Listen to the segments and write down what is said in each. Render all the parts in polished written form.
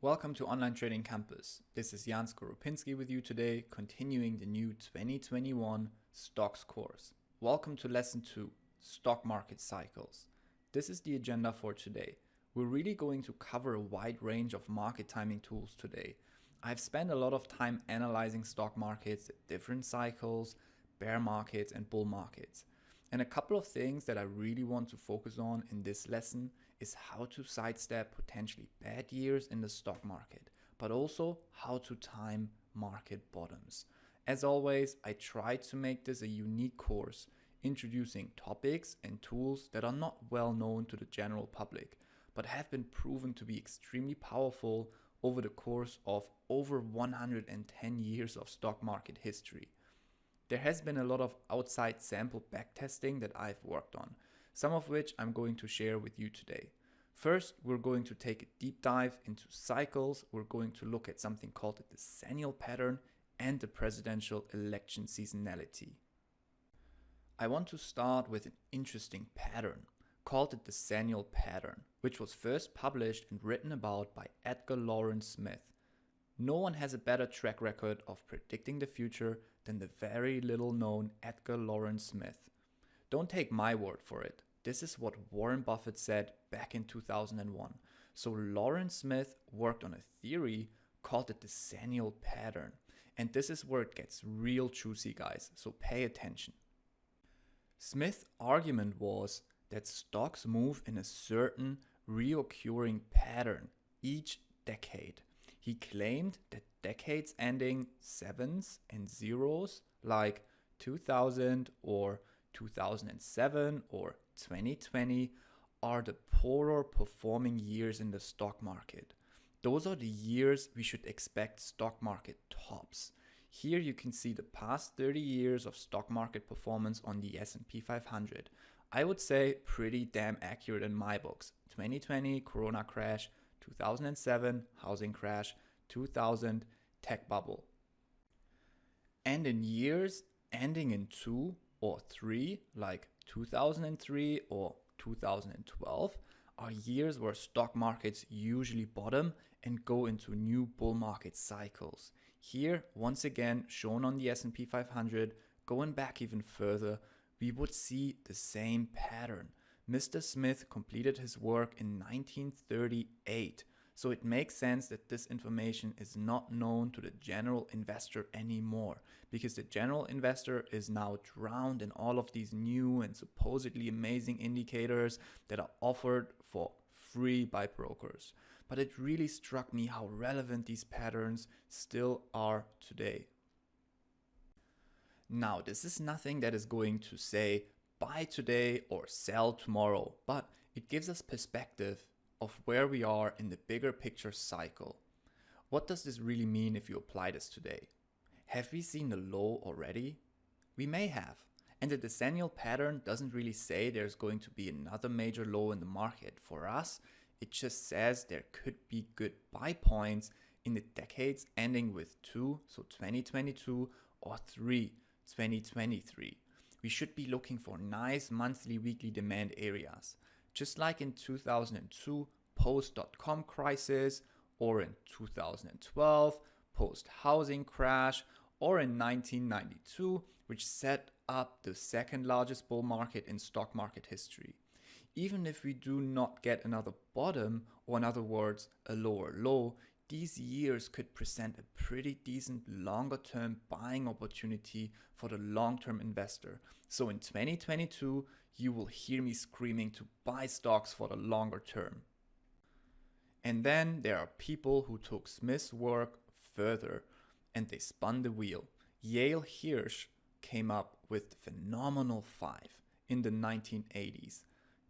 Welcome to Online Trading Campus. This is Jan Skoropinski with you today, continuing the new 2021 Stocks course. Welcome to Lesson 2, Stock Market Cycles. This is the agenda for today. We're really going to cover a wide range of market timing tools today. I've spent a lot of time analyzing stock markets at different cycles, bear markets and bull markets. And a couple of things that I really want to focus on in this lesson is how to sidestep potentially bad years in the stock market, but also how to time market bottoms. As always, I try to make this a unique course, introducing topics and tools that are not well known to the general public, but have been proven to be extremely powerful over the course of over 110 years of stock market history. There has been a lot of outside sample backtesting that I've worked on, some of which I'm going to share with you today. First, we're going to take a deep dive into cycles. We're going to look at something called the decennial pattern and the presidential election seasonality. I want to start with an interesting pattern called the decennial pattern, which was first published and written about by Edgar Lorenz Smith. No one has a better track record of predicting the future than the very little known Edgar Lorenz Smith. Don't take my word for it. This is what Warren Buffett said back in 2001. So Lorenz Smith worked on a theory called the decennial pattern. And this is where it gets real juicy, guys. So pay attention. Smith's argument was that stocks move in a certain reoccurring pattern each decade. He claimed that decades ending sevens and zeros like 2000 or 2007 or 2020 are the poorer performing years in the stock market. Those are the years we should expect stock market tops. Here you can see the past 30 years of stock market performance on the S&P 500. I would say pretty damn accurate in my books. 2020 Corona crash, 2007 housing crash, 2000 tech bubble. And in years ending in 2 or 3, like 2003 or 2012, are years where stock markets usually bottom and go into new bull market cycles. Here, once again, shown on the S&P 500, going back even further, we would see the same pattern. Mr. Smith completed his work in 1938. So it makes sense that this information is not known to the general investor anymore, because the general investor is now drowned in all of these new and supposedly amazing indicators that are offered for free by brokers. But it really struck me how relevant these patterns still are today. Now, this is nothing that is going to say buy today or sell tomorrow, but it gives us perspective of where we are in the bigger picture cycle. What does this really mean if you apply this today? Have we seen the low already? We may have. And the decennial pattern doesn't really say there's going to be another major low in the market. For us, it just says there could be good buy points in the decades ending with 2, so 2022, or 3, 2023. We should be looking for nice monthly, weekly demand areas. Just like in 2002, post-dot-com crisis, or in 2012, post-housing crash, or in 1992, which set up the second largest bull market in stock market history. Even if we do not get another bottom, or in other words, a lower low, these years could present a pretty decent longer-term buying opportunity for the long-term investor. So in 2022, you will hear me screaming to buy stocks for the longer term. And then there are people who took Smith's work further and they spun the wheel. Yale Hirsch came up with the phenomenal 5 in the 1980s.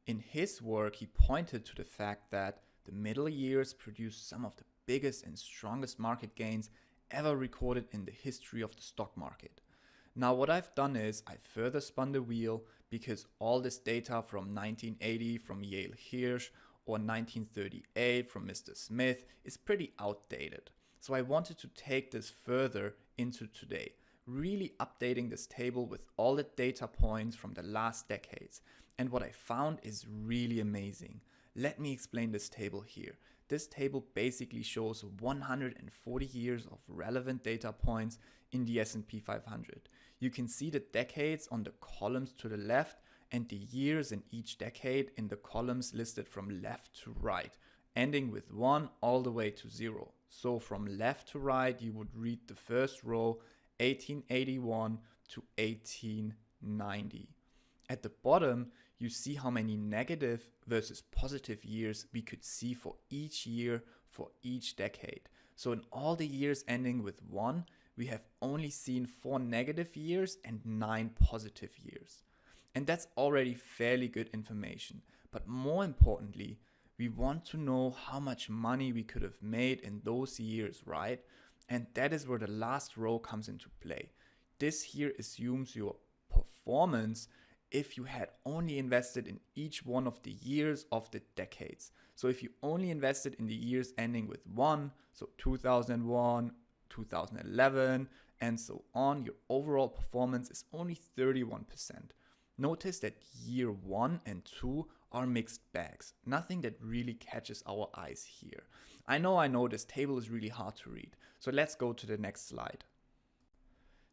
In his work, he pointed to the fact that the middle years produced some of the biggest and strongest market gains ever recorded in the history of the stock market. Now what I've done is I further spun the wheel because all this data from 1980 from Yale Hirsch or 1938 from Mr. Smith is pretty outdated. So I wanted to take this further into today, really updating this table with all the data points from the last decades. And what I found is really amazing. Let me explain this table here. this table basically shows 140 years of relevant data points in the S&P 500. You can see the decades on the columns to the left and the years in each decade in the columns listed from left to right, ending with 1 all the way to 0. So from left to right, you would read the first row, 1881 to 1890. At the bottom, you see how many negative versus positive years we could see for each year for each decade. So in all the years ending with 1, we have only seen 4 negative years and 9 positive years. And that's already fairly good information. But more importantly, we want to know how much money we could have made in those years, right? And that is where the last row comes into play. This here assumes your performance if you had only invested in each one of the years of the decades. So if you only invested in the years ending with 1, so 2001, 2011, and so on, your overall performance is only 31%. Notice that year 1 and 2 are mixed bags. Nothing that really catches our eyes here. I know this table is really hard to read. So let's go to the next slide.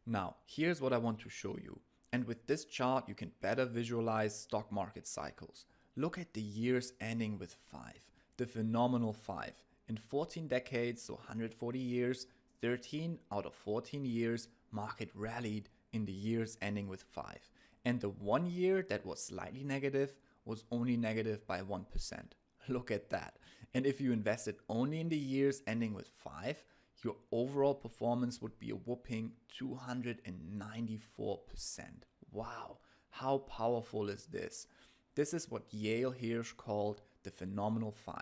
Now, here's what I want to show you. And with this chart, you can better visualize stock market cycles. Look at the years ending with 5, the phenomenal 5. In 14 decades, so 140 years, 13 out of 14 years, market rallied in the years ending with 5. And the 1 year that was slightly negative was only negative by 1%. Look at that. And if you invested only in the years ending with 5, your overall performance would be a whopping 294%. Wow, how powerful is this? This is what Yale Hirsch called the phenomenal 5.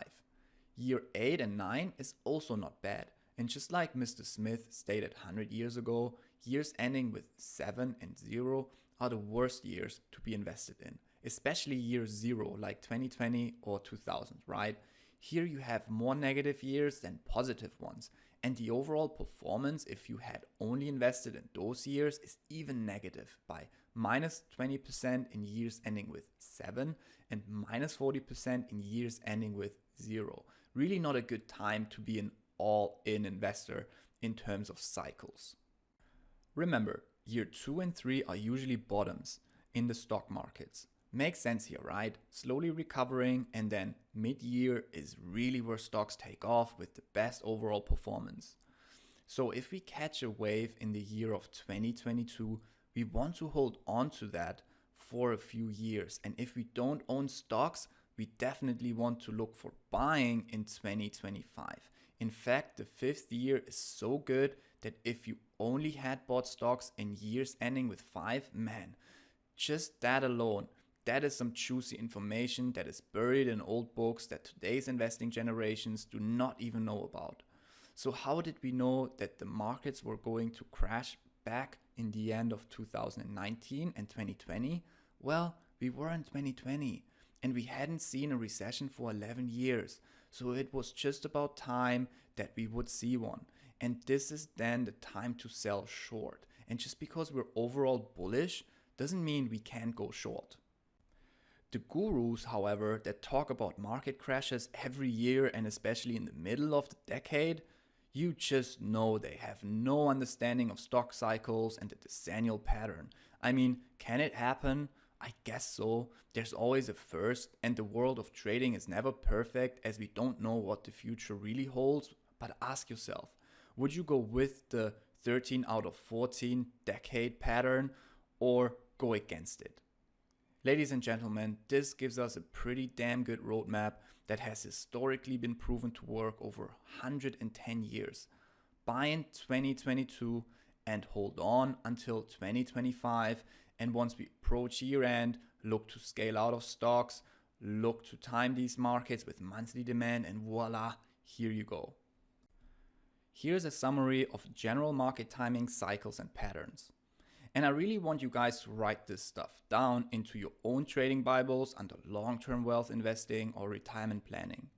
Year 8 and 9 is also not bad. And just like Mr. Smith stated 100 years ago, years ending with 7 and 0 are the worst years to be invested in, especially year 0 like 2020 or 2000, right? Here you have more negative years than positive ones. And the overall performance, if you had only invested in those years, is even negative by minus 20% in years ending with 7 and minus 40% in years ending with 0. Really not a good time to be an all-in investor in terms of cycles. Remember, year 2 and 3 are usually bottoms in the stock markets. Makes sense here, right? Slowly recovering, and then mid-year is really where stocks take off with the best overall performance. So if we catch a wave in the year of 2022, we want to hold on to that for a few years. And if we don't own stocks, we definitely want to look for buying in 2025. In fact, the 5th year is so good that if you only had bought stocks in years ending with 5, man, just that alone, that is some juicy information that is buried in old books that today's investing generations do not even know about. So how did we know that the markets were going to crash back in the end of 2019 and 2020? Well, we were in 2020 and we hadn't seen a recession for 11 years. So it was just about time that we would see one. And this is then the time to sell short. And just because we're overall bullish doesn't mean we can't go short. The gurus, however, that talk about market crashes every year and especially in the middle of the decade, you just know they have no understanding of stock cycles and the decennial pattern. I mean, can it happen? I guess so. There's always a first, and the world of trading is never perfect as we don't know what the future really holds. But ask yourself, would you go with the 13 out of 14 decade pattern or go against it? Ladies and gentlemen, this gives us a pretty damn good roadmap that has historically been proven to work over 110 years. Buy in 2022 and hold on until 2025. And once we approach year end, look to scale out of stocks, look to time these markets with monthly demand, and voila, here you go. Here's a summary of general market timing cycles and patterns. And I really want you guys to write this stuff down into your own trading Bibles under long-term wealth investing or retirement planning.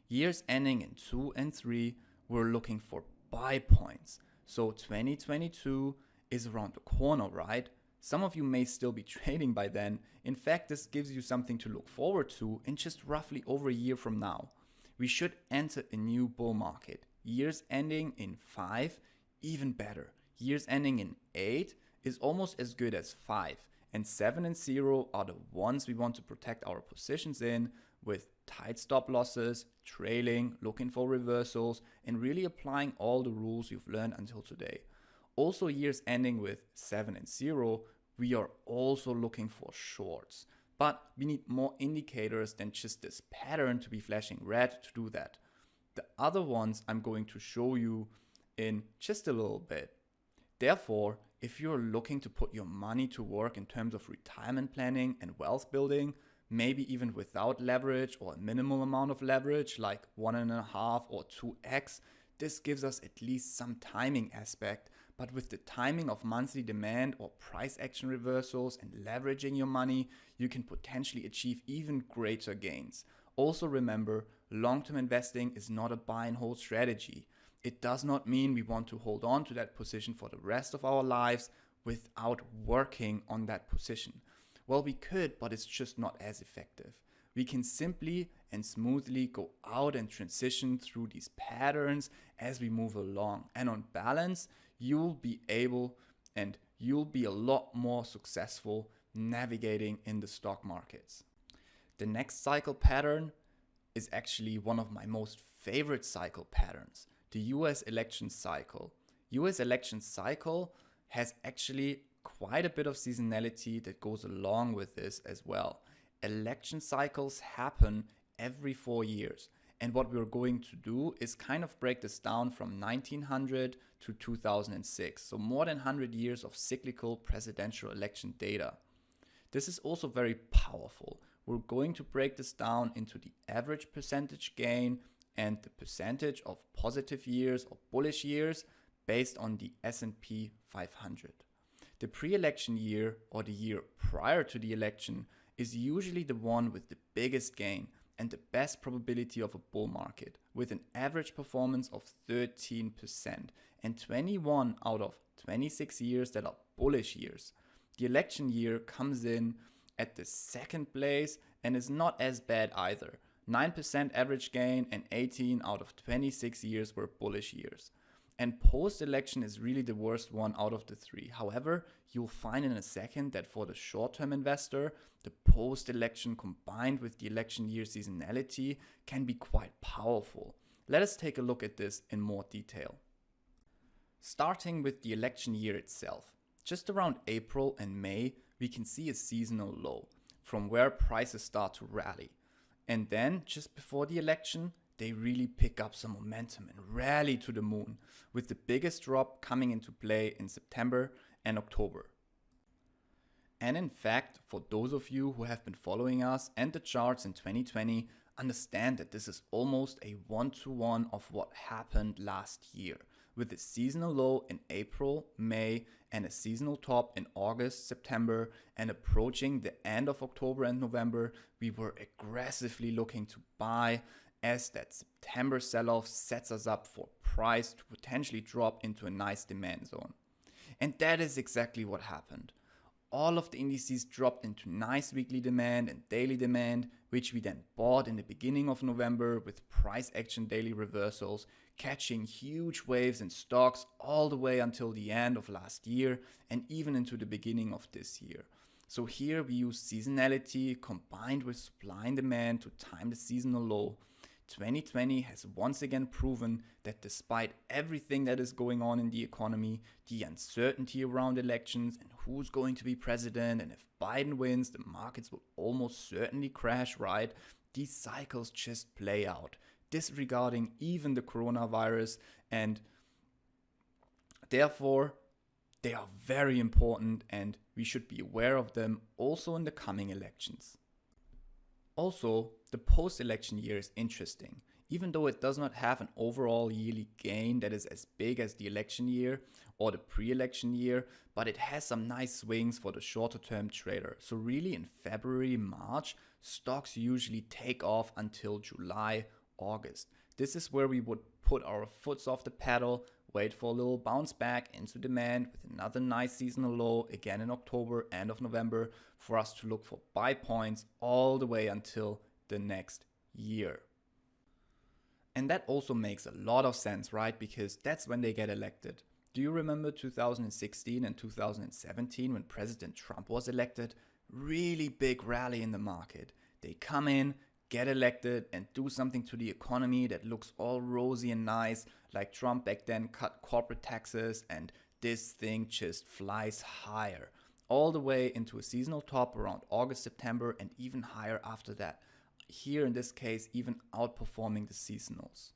Years ending in 2 and 3, we're looking for buy points. So 2022 is around the corner, right? Some of you may still be trading by then. In fact, this gives you something to look forward to in just roughly over a year from now. We should enter a new bull market. Years ending in 5, even better. Years ending in 8 is almost as good as 5. And 7 and 0 are the ones we want to protect our positions in, with tight stop losses, trailing, looking for reversals, and really applying all the rules you've learned until today. Also, years ending with 7 and 0, we are also looking for shorts. But we need more indicators than just this pattern to be flashing red to do that. The other ones I'm going to show you in just a little bit. Therefore, if you're looking to put your money to work in terms of retirement planning and wealth building, maybe even without leverage or a minimal amount of leverage like 1.5 or 2x, this gives us at least some timing aspect. But with the timing of monthly demand or price action reversals and leveraging your money, you can potentially achieve even greater gains. Also remember, long-term investing is not a buy and hold strategy. It does not mean we want to hold on to that position for the rest of our lives without working on that position. Well, we could, but it's just not as effective. We can simply and smoothly go out and transition through these patterns as we move along. And on balance, you'll be able and you'll be a lot more successful navigating in the stock markets. The next cycle pattern is actually one of my most favorite cycle patterns, the US election cycle. US election cycle has actually quite a bit of seasonality that goes along with this as well. Election cycles happen every 4 years. And what we're going to do is kind of break this down from 1900 to 2006. So more than 100 years of cyclical presidential election data. This is also very powerful. We're going to break this down into the average percentage gain and the percentage of positive years or bullish years based on the S&P 500. The pre-election year or the year prior to the election is usually the one with the biggest gain and the best probability of a bull market, with an average performance of 13% and 21 out of 26 years that are bullish years. The election year comes in at the second place and is not as bad either. 9% average gain and 18 out of 26 years were bullish years. And post-election is really the worst one out of the three. However, you'll find in a second that for the short-term investor, the post-election combined with the election year seasonality can be quite powerful. Let us take a look at this in more detail. Starting with the election year itself. Just around April and May, we can see a seasonal low from where prices start to rally. And then just before the election, they really pick up some momentum and rally to the moon, with the biggest drop coming into play in September and October. And in fact, for those of you who have been following us and the charts in 2020, understand that this is almost a one-to-one of what happened last year, with a seasonal low in April, May, and a seasonal top in August, September, and approaching the end of October and November, we were aggressively looking to buy, as that September sell-off sets us up for price to potentially drop into a nice demand zone. And that is exactly what happened. All of the indices dropped into nice weekly demand and daily demand, which we then bought in the beginning of November with price action daily reversals, catching huge waves in stocks all the way until the end of last year and even into the beginning of this year. So here we use seasonality combined with supply and demand to time the seasonal low. 2020 has once again proven that despite everything that is going on in the economy, the uncertainty around elections and who's going to be president, and if Biden wins, the markets will almost certainly crash, right? These cycles just play out, disregarding even the coronavirus, and therefore they are very important and we should be aware of them also in the coming elections. Also, the post-election year is interesting, even though it does not have an overall yearly gain that is as big as the election year or the pre-election year, but it has some nice swings for the shorter-term trader. So really in February, March, stocks usually take off until July, August. This is where we would put our foots off the pedal, wait for a little bounce back into demand with another nice seasonal low again in October, end of November, for us to look for buy points all the way until the next year. And that also makes a lot of sense, right? Because that's when they get elected. Do you remember 2016 and 2017 when President Trump was elected? Really big rally in the market. They come in, get elected, and do something to the economy that looks all rosy and nice, like Trump back then cut corporate taxes, and this thing just flies higher, all the way into a seasonal top around August, September, and even higher after that. Here in this case, even outperforming the seasonals.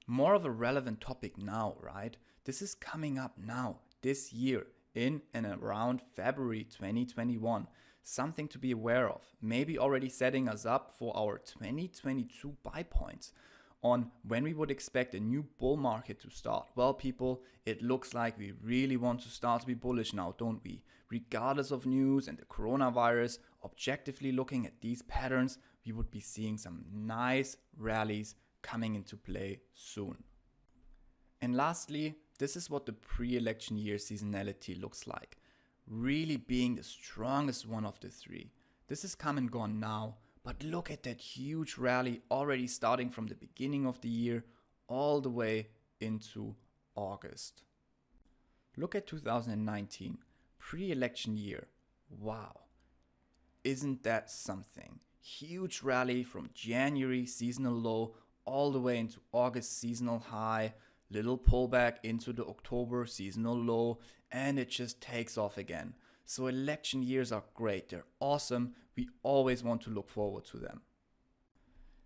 More of a relevant topic now, right? This is coming up now, this year, in and around February 2021. Something to be aware of. Maybe already setting us up for our 2022 buy points on when we would expect a new bull market to start. Well, people, it looks like we really want to start to be bullish now, don't we? Regardless of news and the coronavirus, objectively looking at these patterns, we would be seeing some nice rallies coming into play soon. And lastly, this is what the pre-election year seasonality looks like. Really being the strongest one of the three. This is come and gone now, but look at that huge rally already starting from the beginning of the year all the way into August. Look at 2019, pre-election year. Wow, isn't that something? Huge rally from January seasonal low all the way into August seasonal high, little pullback into the October seasonal low, and it just takes off again. So election years are great, they're awesome, we always want to look forward to them.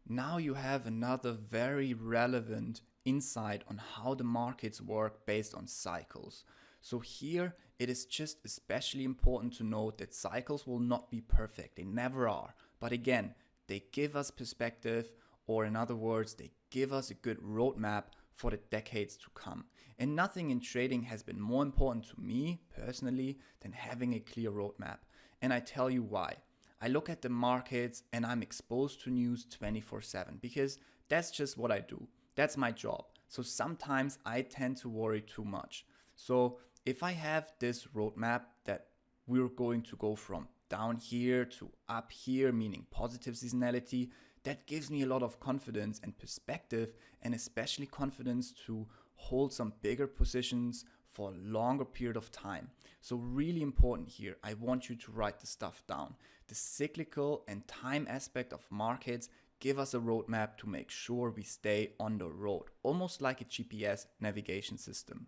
Now you have another very relevant insight on how the markets work based on cycles. So here it is just especially important to note that cycles will not be perfect, they never are. But again, they give us perspective, or in other words, they give us a good roadmap for the decades to come. And nothing in trading has been more important to me personally than having a clear roadmap. And I tell you why. I look at the markets and I'm exposed to news 24/7 because that's just what I do. That's my job. So sometimes I tend to worry too much. So if I have this roadmap that we're going to go from down here to up here, meaning positive seasonality, that gives me a lot of confidence and perspective, and especially confidence to hold some bigger positions for a longer period of time. So really important here, I want you to write the stuff down. The cyclical and time aspect of markets give us a roadmap to make sure we stay on the road, almost like a GPS navigation system.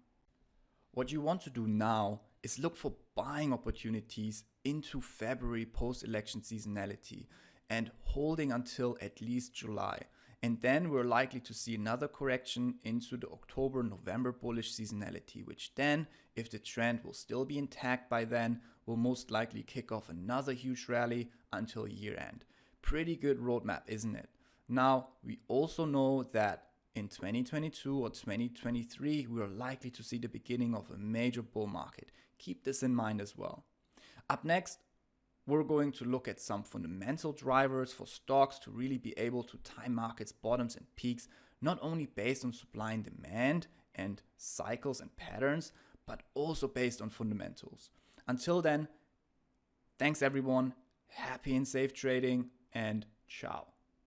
What you want to do now is look for buying opportunities into February post-election seasonality and holding until at least July. And then we're likely to see another correction into the October-November bullish seasonality, which then, if the trend will still be intact by then, will most likely kick off another huge rally until year end. Pretty good roadmap, isn't it? Now, we also know that in 2022 or 2023, we are likely to see the beginning of a major bull market. Keep this in mind as well. Up next, we're going to look at some fundamental drivers for stocks to really be able to time markets bottoms and peaks, not only based on supply and demand and cycles and patterns, but also based on fundamentals. Until then, thanks everyone, happy and safe trading, and ciao.